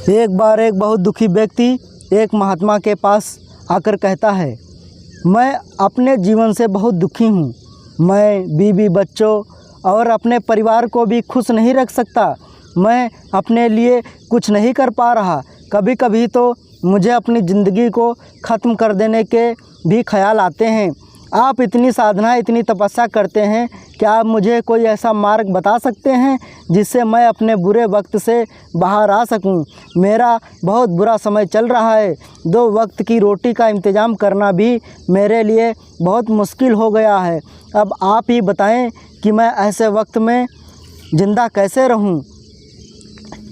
एक बार एक बहुत दुखी व्यक्ति एक महात्मा के पास आकर कहता है, मैं अपने जीवन से बहुत दुखी हूँ। मैं बीवी बच्चों और अपने परिवार को भी खुश नहीं रख सकता। मैं अपने लिए कुछ नहीं कर पा रहा। कभी कभी तो मुझे अपनी ज़िंदगी को ख़त्म कर देने के भी ख्याल आते हैं। आप इतनी साधना इतनी तपस्या करते हैं, क्या आप मुझे कोई ऐसा मार्ग बता सकते हैं जिससे मैं अपने बुरे वक्त से बाहर आ सकूं? मेरा बहुत बुरा समय चल रहा है। 2 वक्त की रोटी का इंतज़ाम करना भी मेरे लिए बहुत मुश्किल हो गया है। अब आप ही बताएं कि मैं ऐसे वक्त में ज़िंदा कैसे रहूं?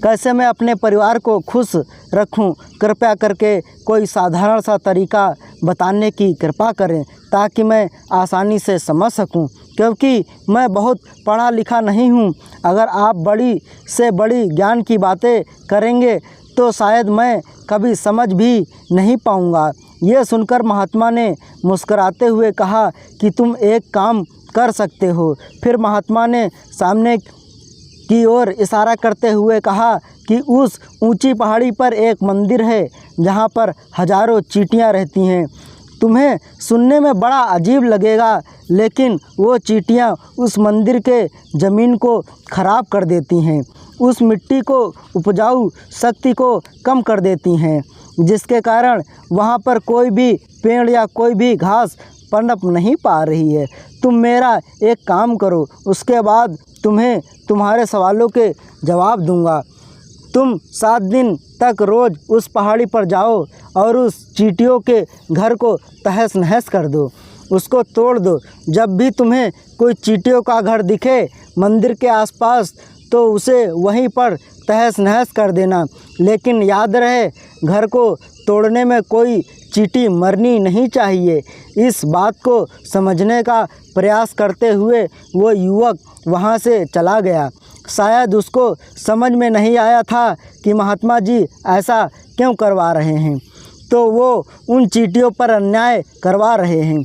कैसे मैं अपने परिवार को खुश रखूं? कृपया करके कोई साधारण सा तरीका बताने की कृपा करें ताकि मैं आसानी से समझ सकूं, क्योंकि मैं बहुत पढ़ा लिखा नहीं हूं। अगर आप बड़ी से बड़ी ज्ञान की बातें करेंगे तो शायद मैं कभी समझ भी नहीं पाऊंगा। ये सुनकर महात्मा ने मुस्कुराते हुए कहा कि तुम एक काम कर सकते हो। फिर महात्मा ने सामने की ओर इशारा करते हुए कहा कि उस ऊंची पहाड़ी पर एक मंदिर है जहां पर हजारों चींटियां रहती हैं। तुम्हें सुनने में बड़ा अजीब लगेगा, लेकिन वो चींटियां उस मंदिर के ज़मीन को ख़राब कर देती हैं, उस मिट्टी को उपजाऊ शक्ति को कम कर देती हैं, जिसके कारण वहाँ पर कोई भी पेड़ या कोई भी घास पनप नहीं पा रही है। तुम मेरा एक काम करो, उसके बाद तुम्हें तुम्हारे सवालों के जवाब दूंगा। तुम 7 दिन तक रोज़ उस पहाड़ी पर जाओ और उस चींटियों के घर को तहस नहस कर दो, उसको तोड़ दो। जब भी तुम्हें कोई चींटियों का घर दिखे मंदिर के आसपास तो उसे वहीं पर तहस नहस कर देना। लेकिन याद रहे, घर को तोड़ने में कोई चींटी मरनी नहीं चाहिए। इस बात को समझने का प्रयास करते हुए वो युवक वहाँ से चला गया। शायद उसको समझ में नहीं आया था कि महात्मा जी ऐसा क्यों करवा रहे हैं, तो वो उन चींटियों पर अन्याय करवा रहे हैं,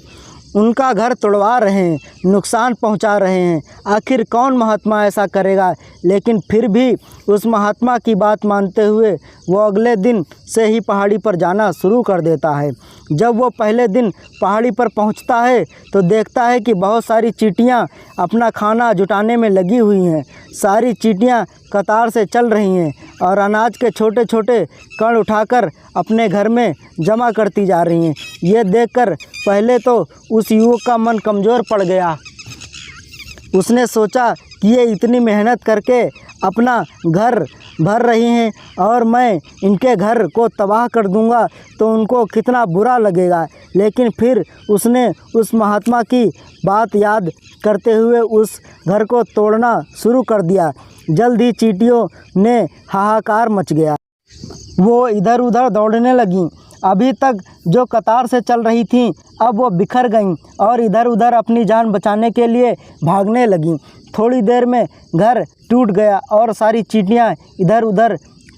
उनका घर तोड़वा रहे हैं, नुकसान पहुंचा रहे हैं। आखिर कौन महात्मा ऐसा करेगा? लेकिन फिर भी उस महात्मा की बात मानते हुए वो अगले दिन से ही पहाड़ी पर जाना शुरू कर देता है। जब वो पहले दिन पहाड़ी पर पहुंचता है तो देखता है कि बहुत सारी चींटियां अपना खाना जुटाने में लगी हुई हैं। सारी चींटियां कतार से चल रही हैं और अनाज के छोटे छोटे कण उठाकर अपने घर में जमा करती जा रही हैं। ये देखकर पहले तो उस युवक का मन कमज़ोर पड़ गया। उसने सोचा कि ये इतनी मेहनत करके अपना घर भर रही हैं और मैं इनके घर को तबाह कर दूंगा तो उनको कितना बुरा लगेगा। लेकिन फिर उसने उस महात्मा की बात याद करते हुए उस घर को तोड़ना शुरू कर दिया। जल्द ही चींटियों ने हाहाकार मच गया। वो इधर उधर दौड़ने लगीं। अभी तक जो कतार से चल रही थीं अब वो बिखर गईं और इधर उधर अपनी जान बचाने के लिए भागने लगीं। थोड़ी देर में घर टूट गया और सारी चींटियां इधर उधर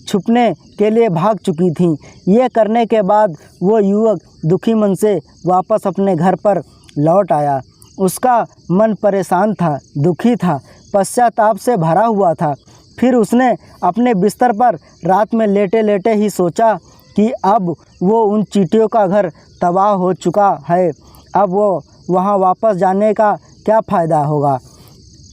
छुपने के लिए भाग चुकी थीं। ये करने के बाद वो युवक दुखी मन से वापस अपने घर पर लौट आया। उसका मन परेशान था, दुखी था, पश्चाताप से भरा हुआ था। फिर उसने अपने बिस्तर पर रात में लेटे लेटे ही सोचा कि अब वो उन चींटियों का घर तबाह हो चुका है, अब वो वहाँ वापस जाने का क्या फ़ायदा होगा,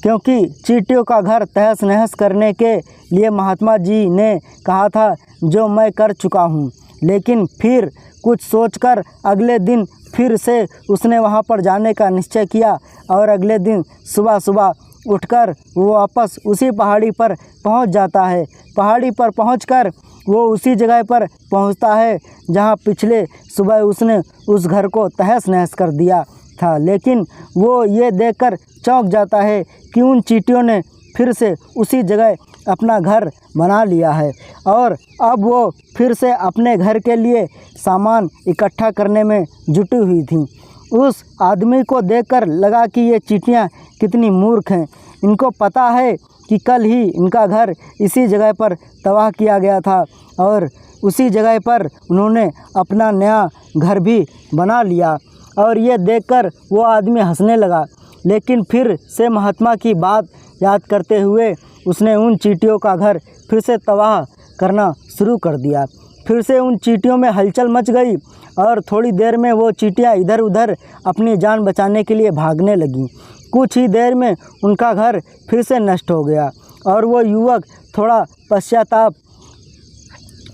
क्योंकि चींटियों का घर तहस नहस करने के लिए महात्मा जी ने कहा था, जो मैं कर चुका हूँ। लेकिन फिर कुछ सोचकर अगले दिन फिर से उसने वहाँ पर जाने का निश्चय किया और अगले दिन सुबह सुबह उठकर वो वापस उसी पहाड़ी पर पहुँच जाता है। पहाड़ी पर पहुँचकर वो उसी जगह पर पहुँचता है जहाँ पिछले सुबह उसने उस घर को तहस नहस कर दिया था। लेकिन वो ये देखकर चौंक जाता है कि उन चींटियों ने फिर से उसी जगह अपना घर बना लिया है और अब वो फिर से अपने घर के लिए सामान इकट्ठा करने में जुटी हुई थी। उस आदमी को देखकर लगा कि ये चींटियाँ कितनी मूर्ख हैं। इनको पता है कि कल ही इनका घर इसी जगह पर तबाह किया गया था और उसी जगह पर उन्होंने अपना नया घर भी बना लिया। और ये देखकर वो आदमी हंसने लगा। लेकिन फिर से महात्मा की बात याद करते हुए उसने उन चींटियों का घर फिर से तबाह करना शुरू कर दिया। फिर से उन चींटियों में हलचल मच गई और थोड़ी देर में वो चींटियां इधर उधर अपनी जान बचाने के लिए भागने लगीं। कुछ ही देर में उनका घर फिर से नष्ट हो गया और वो युवक थोड़ा पश्चाताप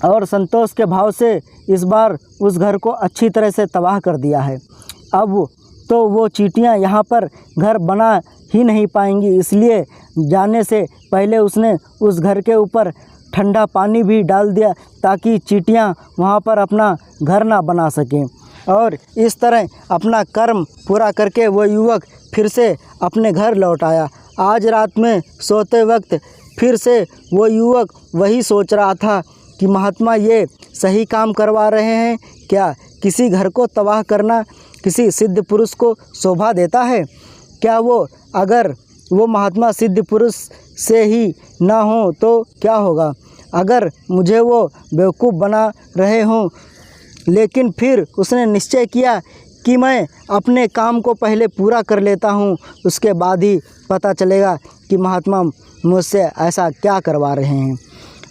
और संतोष के भाव से इस बार उस घर को अच्छी तरह से तबाह कर दिया है। अब तो वो चींटियां यहाँ पर घर बना ही नहीं पाएंगी, इसलिए जाने से पहले उसने उस घर के ऊपर ठंडा पानी भी डाल दिया ताकि चींटियां वहाँ पर अपना घर ना बना सकें। और इस तरह अपना कर्म पूरा करके वो युवक फिर से अपने घर लौट आया। आज रात में सोते वक्त फिर से वो युवक वही सोच रहा था कि महात्मा ये सही काम करवा रहे हैं क्या? किसी घर को तबाह करना किसी सिद्ध पुरुष को शोभा देता है क्या? अगर वो महात्मा सिद्ध पुरुष से ही ना हो तो क्या होगा? अगर मुझे वो बेवकूफ़ बना रहे हों। लेकिन फिर उसने निश्चय किया कि मैं अपने काम को पहले पूरा कर लेता हूँ, उसके बाद ही पता चलेगा कि महात्मा मुझसे ऐसा क्या करवा रहे हैं।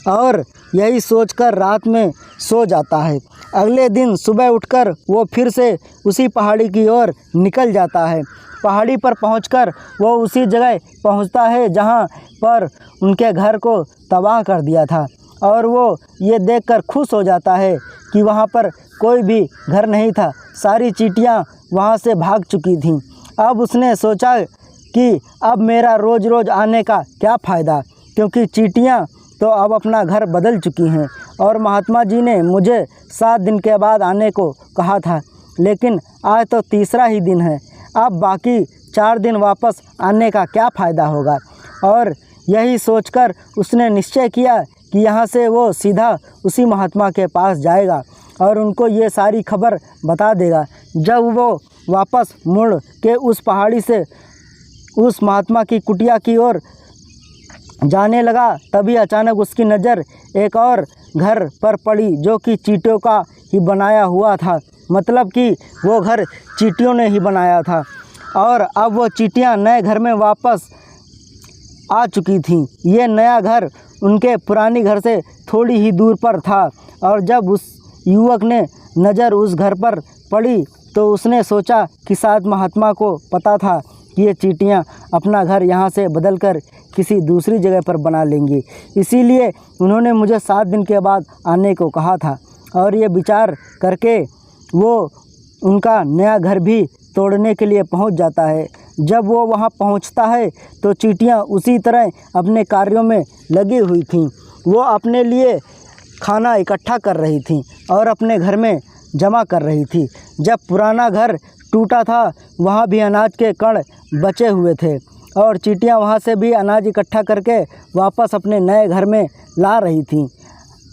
और यही सोचकर रात में सो जाता है। अगले दिन सुबह उठकर वो फिर से उसी पहाड़ी की ओर निकल जाता है। पहाड़ी पर पहुंचकर वो उसी जगह पहुंचता है जहां पर उनके घर को तबाह कर दिया था और वो ये देखकर खुश हो जाता है कि वहां पर कोई भी घर नहीं था। सारी चींटियां वहां से भाग चुकी थीं। अब उसने सोचा कि अब मेरा रोज़ रोज़ आने का क्या फ़ायदा, क्योंकि चींटियां तो अब अपना घर बदल चुकी हैं और महात्मा जी ने मुझे 7 दिन के बाद आने को कहा था, लेकिन आज तो तीसरा ही दिन है। अब बाकी 4 दिन वापस आने का क्या फ़ायदा होगा। और यही सोचकर उसने निश्चय किया कि यहाँ से वो सीधा उसी महात्मा के पास जाएगा और उनको ये सारी खबर बता देगा। जब वो वापस मुड़ के उस पहाड़ी से उस महात्मा की कुटिया की ओर जाने लगा, तभी अचानक उसकी नज़र एक और घर पर पड़ी जो कि चींटियों का ही बनाया हुआ था। मतलब कि वो घर चींटियों ने ही बनाया था और अब वो चींटियां नए घर में वापस आ चुकी थीं। ये नया घर उनके पुरानी घर से थोड़ी ही दूर पर था और जब उस युवक ने नज़र उस घर पर पड़ी तो उसने सोचा कि शायद महात्मा को पता था कि ये चींटियां अपना घर यहाँ से बदलकर किसी दूसरी जगह पर बना लेंगी, इसीलिए उन्होंने मुझे 7 दिन के बाद आने को कहा था। और ये विचार करके वो उनका नया घर भी तोड़ने के लिए पहुंच जाता है। जब वो वहां पहुंचता है तो चींटियां उसी तरह अपने कार्यों में लगी हुई थीं। वो अपने लिए खाना इकट्ठा कर रही थीं और अपने घर में जमा कर रही थी। जब पुराना घर टूटा था वहाँ भी अनाज के कण बचे हुए थे और चींटियां वहाँ से भी अनाज इकट्ठा करके वापस अपने नए घर में ला रही थीं।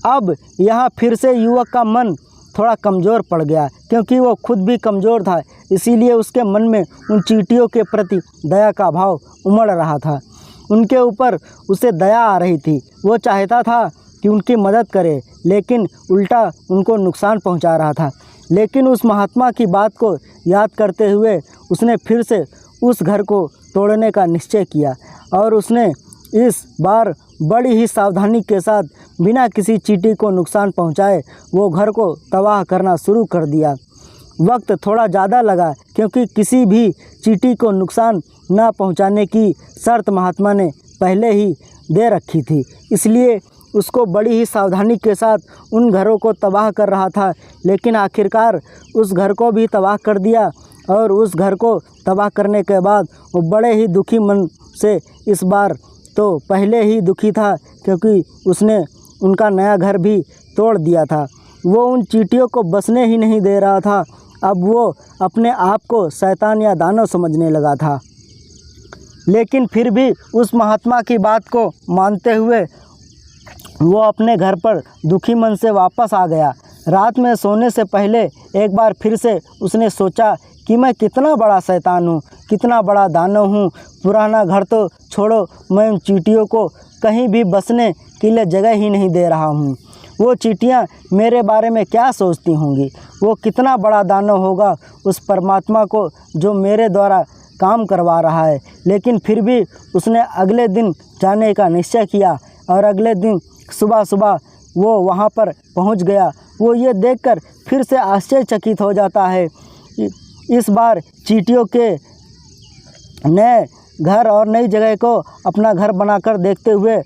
अब यहाँ फिर से युवक का मन थोड़ा कमज़ोर पड़ गया, क्योंकि वो खुद भी कमज़ोर था, इसीलिए उसके मन में उन चींटियों के प्रति दया का भाव उमड़ रहा था। उनके ऊपर उसे दया आ रही थी। वो चाहता था कि उनकी मदद करे, लेकिन उल्टा उनको नुकसान पहुंचा रहा था। लेकिन उस महात्मा की बात को याद करते हुए उसने फिर से उस घर को तोड़ने का निश्चय किया और उसने इस बार बड़ी ही सावधानी के साथ बिना किसी चींटी को नुकसान पहुंचाए वो घर को तबाह करना शुरू कर दिया। वक्त थोड़ा ज़्यादा लगा, क्योंकि किसी भी चींटी को नुकसान न पहुंचाने की शर्त महात्मा ने पहले ही दे रखी थी, इसलिए उसको बड़ी ही सावधानी के साथ उन घरों को तबाह कर रहा था। लेकिन आखिरकार उस घर को भी तबाह कर दिया और उस घर को तबाह करने के बाद वो बड़े ही दुखी मन से, इस बार तो पहले ही दुखी था क्योंकि उसने उनका नया घर भी तोड़ दिया था। वो उन चींटियों को बसने ही नहीं दे रहा था। अब वो अपने आप को शैतान या दानव समझने लगा था। लेकिन फिर भी उस महात्मा की बात को मानते हुए वो अपने घर पर दुखी मन से वापस आ गया। रात में सोने से पहले एक बार फिर से उसने सोचा कि मैं कितना बड़ा शैतान हूँ, कितना बड़ा दानव हूँ। पुराना घर तो छोड़ो, मैं उन चींटियों को कहीं भी बसने के लिए जगह ही नहीं दे रहा हूँ। वो चींटियाँ मेरे बारे में क्या सोचती होंगी। वो कितना बड़ा दानव होगा उस परमात्मा को जो मेरे द्वारा काम करवा रहा है। लेकिन फिर भी उसने अगले दिन जाने का निश्चय किया और अगले दिन सुबह सुबह वो वहाँ पर पहुँच गया। वो ये देखकर फिर से आश्चर्यचकित हो जाता है। इस बार चींटियों के नए घर और नई जगह को अपना घर बनाकर देखते हुए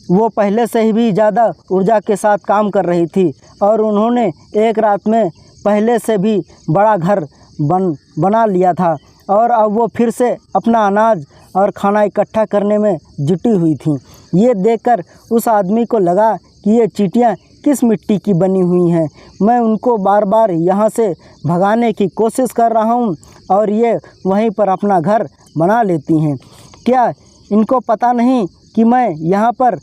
वो पहले से ही भी ज़्यादा ऊर्जा के साथ काम कर रही थी और उन्होंने एक रात में पहले से भी बड़ा घर बना लिया था और अब वो फिर से अपना अनाज और खाना इकट्ठा करने में जुटी हुई थी। ये देखकर उस आदमी को लगा कि ये चींटियाँ किस मिट्टी की बनी हुई हैं। मैं उनको बार बार यहाँ से भगाने की कोशिश कर रहा हूँ और ये वहीं पर अपना घर बना लेती हैं। क्या इनको पता नहीं कि मैं यहाँ पर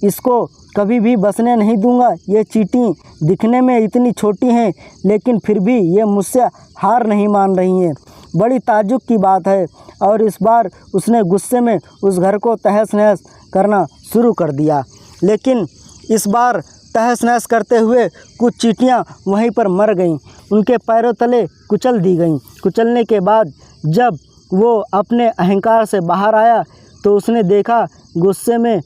इसको कभी भी बसने नहीं दूंगा। ये चींटी दिखने में इतनी छोटी हैं लेकिन फिर भी ये मुझसे हार नहीं मान रही हैं। बड़ी ताज्जुब की बात है। और इस बार उसने गुस्से में उस घर को तहस नहस करना शुरू कर दिया। लेकिन इस बार तहस नहस करते हुए कुछ चींटियाँ वहीं पर मर गईं, उनके पैरों तले कुचल दी गईं। कुचलने के बाद जब वो अपने अहंकार से बाहर आया तो उसने देखा गुस्से में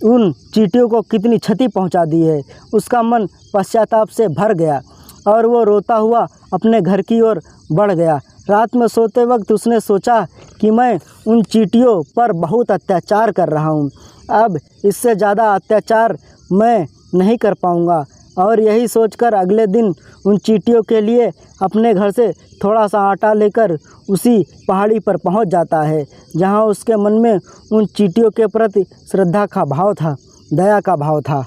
उन चींटियों को कितनी क्षति पहुंचा दी है। उसका मन पश्चाताप से भर गया और वो रोता हुआ अपने घर की ओर बढ़ गया। रात में सोते वक्त उसने सोचा कि मैं उन चींटियों पर बहुत अत्याचार कर रहा हूँ, अब इससे ज़्यादा अत्याचार मैं नहीं कर पाऊँगा। और यही सोचकर अगले दिन उन चींटियों के लिए अपने घर से थोड़ा सा आटा लेकर उसी पहाड़ी पर पहुंच जाता है जहां उसके मन में उन चींटियों के प्रति श्रद्धा का भाव था, दया का भाव था।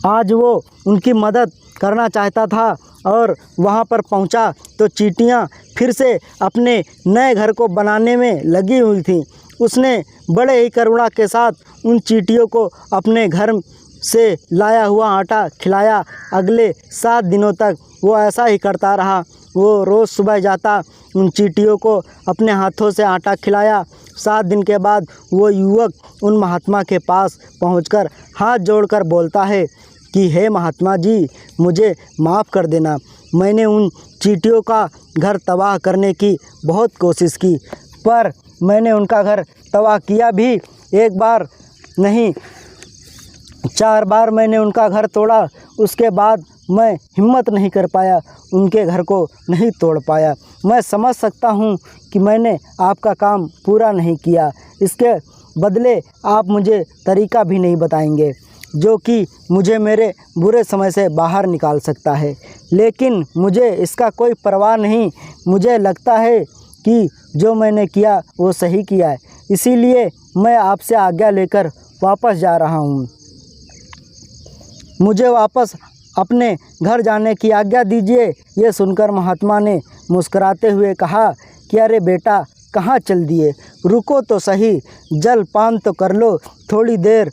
आज वो उनकी मदद करना चाहता था और वहां पर पहुंचा तो चींटियां फिर से अपने नए घर को बनाने में लगी हुई थीं। उसने बड़े ही करुणा के साथ उन चींटियों को अपने घर से लाया हुआ आटा खिलाया। अगले 7 दिनों तक वो ऐसा ही करता रहा। वो रोज़ सुबह जाता, उन चींटियों को अपने हाथों से आटा खिलाया। 7 दिन के बाद वो युवक उन महात्मा के पास पहुंचकर हाथ जोड़कर बोलता है कि हे महात्मा जी, मुझे माफ़ कर देना। मैंने उन चींटियों का घर तबाह करने की बहुत कोशिश की, पर मैंने उनका घर तबाह किया भी। एक बार नहीं, 4 बार मैंने उनका घर तोड़ा। उसके बाद मैं हिम्मत नहीं कर पाया, उनके घर को नहीं तोड़ पाया। मैं समझ सकता हूँ कि मैंने आपका काम पूरा नहीं किया, इसके बदले आप मुझे तरीका भी नहीं बताएंगे जो कि मुझे मेरे बुरे समय से बाहर निकाल सकता है। लेकिन मुझे इसका कोई परवाह नहीं। मुझे लगता है कि जो मैंने किया वो सही किया है, इसीलिए मैं आपसे आज्ञा लेकर वापस जा रहा हूँ। मुझे वापस अपने घर जाने की आज्ञा दीजिए। ये सुनकर महात्मा ने मुस्कुराते हुए कहा कि अरे बेटा, कहाँ चल दिए, रुको तो सही, जल पान तो कर लो, थोड़ी देर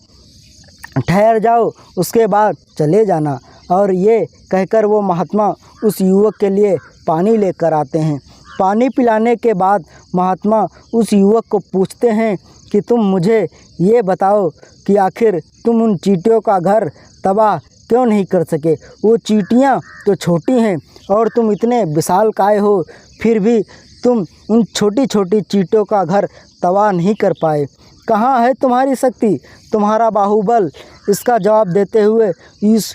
ठहर जाओ, उसके बाद चले जाना। और ये कहकर वो महात्मा उस युवक के लिए पानी लेकर आते हैं। पानी पिलाने के बाद महात्मा उस युवक को पूछते हैं कि तुम मुझे ये बताओ कि आखिर तुम उन चींटियों का घर तबाह क्यों नहीं कर सके। वो चींटियाँ तो छोटी हैं और तुम इतने विशालकाय हो, फिर भी तुम उन छोटी छोटी चींटियों का घर तबाह नहीं कर पाए। कहाँ है तुम्हारी शक्ति, तुम्हारा बाहुबल। इसका जवाब देते हुए इस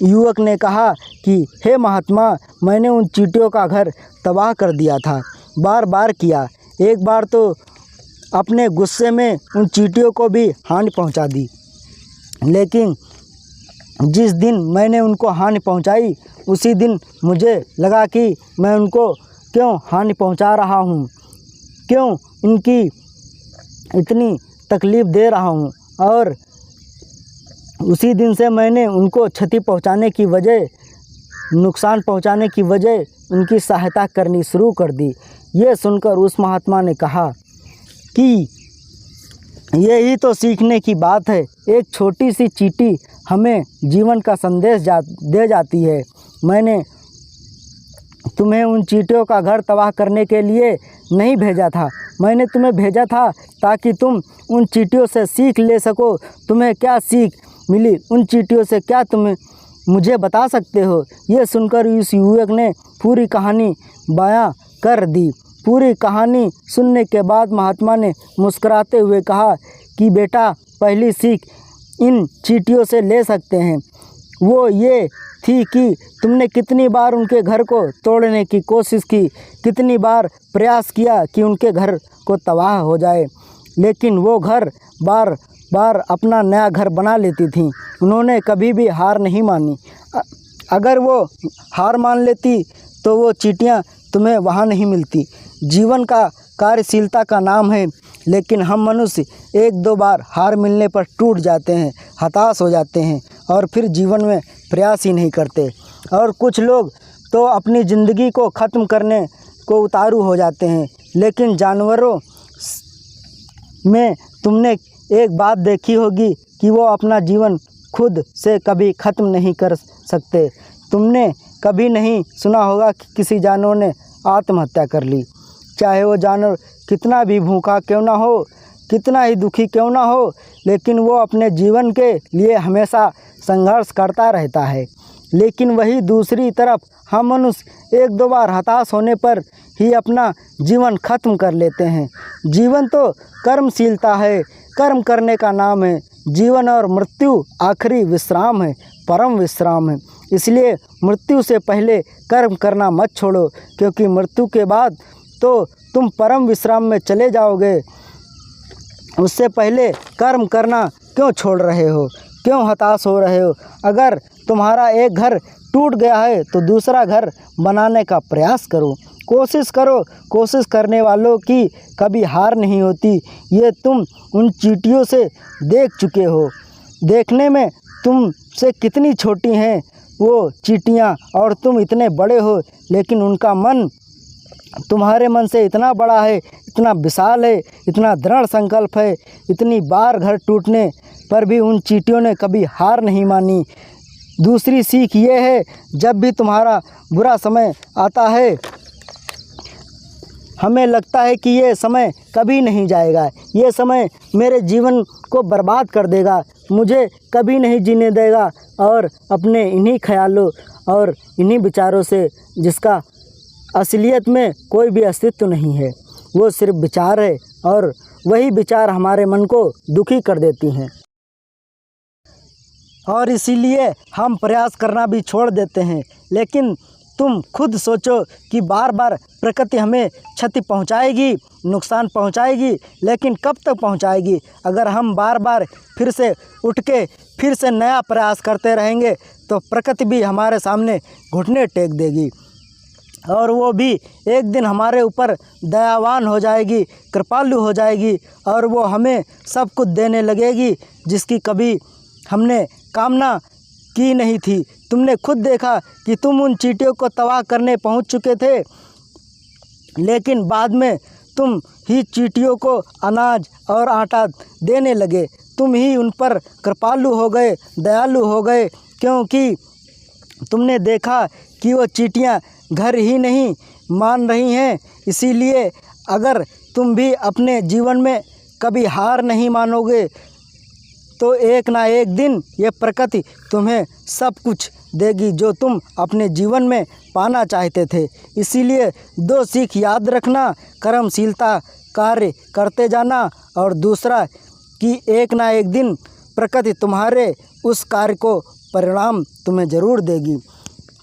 युवक ने कहा कि हे महात्मा, मैंने उन चींटियों का घर तबाह कर दिया था, बार बार किया। एक बार तो अपने गुस्से में उन चींटियों को भी हानि पहुंचा दी, लेकिन जिस दिन मैंने उनको हानि पहुंचाई उसी दिन मुझे लगा कि मैं उनको क्यों हानि पहुंचा रहा हूं, क्यों इनकी इतनी तकलीफ़ दे रहा हूं। और उसी दिन से मैंने उनको क्षति पहुंचाने की वजह, नुकसान पहुंचाने की वजह उनकी सहायता करनी शुरू कर दी। ये सुनकर उस महात्मा ने कहा कि यही तो सीखने की बात है। एक छोटी सी चींटी हमें जीवन का संदेश दे जाती है। मैंने तुम्हें उन चींटियों का घर तबाह करने के लिए नहीं भेजा था, मैंने तुम्हें भेजा था ताकि तुम उन चींटियों से सीख ले सको। तुम्हें क्या सीख मिली उन चींटियों से, क्या तुम मुझे बता सकते हो? ये सुनकर इस युवक ने पूरी कहानी बयां कर दी। पूरी कहानी सुनने के बाद महात्मा ने मुस्कुराते हुए कहा कि बेटा, पहली सीख इन चींटियों से ले सकते हैं वो ये थी कि तुमने कितनी बार उनके घर को तोड़ने की कोशिश की, कितनी बार प्रयास किया कि उनके घर को तबाह हो जाए, लेकिन वो घर बार बार अपना नया घर बना लेती थीं। उन्होंने कभी भी हार नहीं मानी। अगर वो हार मान लेती तो वो चींटियाँ तुम्हें वहाँ नहीं मिलती। जीवन का कार्यशीलता का नाम है, लेकिन हम मनुष्य एक दो बार हार मिलने पर टूट जाते हैं, हताश हो जाते हैं और फिर जीवन में प्रयास ही नहीं करते। और कुछ लोग तो अपनी ज़िंदगी को ख़त्म करने को उतारू हो जाते हैं। लेकिन जानवरों में तुमने एक बात देखी होगी कि वो अपना जीवन खुद से कभी ख़त्म नहीं कर सकते। तुमने कभी नहीं सुना होगा कि किसी जानवर ने आत्महत्या कर ली। चाहे वो जानवर कितना भी भूखा क्यों ना हो, कितना ही दुखी क्यों ना हो, लेकिन वो अपने जीवन के लिए हमेशा संघर्ष करता रहता है। लेकिन वही दूसरी तरफ हम मनुष्य एक दो बार हताश होने पर ही अपना जीवन खत्म कर लेते हैं। जीवन तो कर्मशीलता है, कर्म करने का नाम है। जीवन और मृत्यु आखिरी विश्राम है, परम विश्राम है। इसलिए मृत्यु से पहले कर्म करना मत छोड़ो, क्योंकि मृत्यु के बाद तो तुम परम विश्राम में चले जाओगे। उससे पहले कर्म करना क्यों छोड़ रहे हो, क्यों हताश हो रहे हो? अगर तुम्हारा एक घर टूट गया है तो दूसरा घर बनाने का प्रयास करो, कोशिश करो। कोशिश करने वालों की कभी हार नहीं होती। ये तुम उन चींटियों से देख चुके हो। देखने में तुमसे कितनी छोटी हैं वो चींटियाँ और तुम इतने बड़े हो, लेकिन उनका मन तुम्हारे मन से इतना बड़ा है, इतना विशाल है, इतना दृढ़ संकल्प है। इतनी बार घर टूटने पर भी उन चींटियों ने कभी हार नहीं मानी। दूसरी सीख ये है, जब भी तुम्हारा बुरा समय आता है, हमें लगता है कि ये समय कभी नहीं जाएगा, ये समय मेरे जीवन को बर्बाद कर देगा, मुझे कभी नहीं जीने देगा, और अपने इन्हीं ख्यालों और इन्हीं विचारों से, जिसका असलियत में कोई भी अस्तित्व नहीं है, वो सिर्फ विचार है, और वही विचार हमारे मन को दुखी कर देती हैं। और इसीलिए हम प्रयास करना भी छोड़ देते हैं। लेकिन तुम खुद सोचो कि बार बार प्रकृति हमें क्षति पहुंचाएगी, नुकसान पहुंचाएगी, लेकिन कब तक पहुंचाएगी? अगर हम बार बार फिर से उठ के फिर से नया प्रयास करते रहेंगे तो प्रकृति भी हमारे सामने घुटने टेक देगी, और वो भी एक दिन हमारे ऊपर दयावान हो जाएगी, कृपालु हो जाएगी, और वो हमें सब कुछ देने लगेगी जिसकी कभी हमने कामना की नहीं थी। तुमने खुद देखा कि तुम उन चींटियों को तबाह करने पहुंच चुके थे, लेकिन बाद में तुम ही चींटियों को अनाज और आटा देने लगे। तुम ही उन पर कृपालु हो गए, दयालु हो गए, क्योंकि तुमने देखा कि वो चींटियां घर ही नहीं मान रही हैं। इसीलिए अगर तुम भी अपने जीवन में कभी हार नहीं मानोगे तो एक ना एक दिन ये प्रकृति तुम्हें सब कुछ देगी जो तुम अपने जीवन में पाना चाहते थे। इसीलिए दो सीख याद रखना, कर्मशीलता कार्य करते जाना, और दूसरा कि एक ना एक दिन प्रकृति तुम्हारे उस कार्य को परिणाम तुम्हें ज़रूर देगी।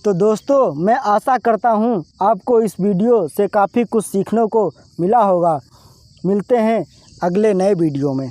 तो दोस्तों, मैं आशा करता हूँ आपको इस वीडियो से काफ़ी कुछ सीखने को मिला होगा। मिलते हैं अगले नए वीडियो में।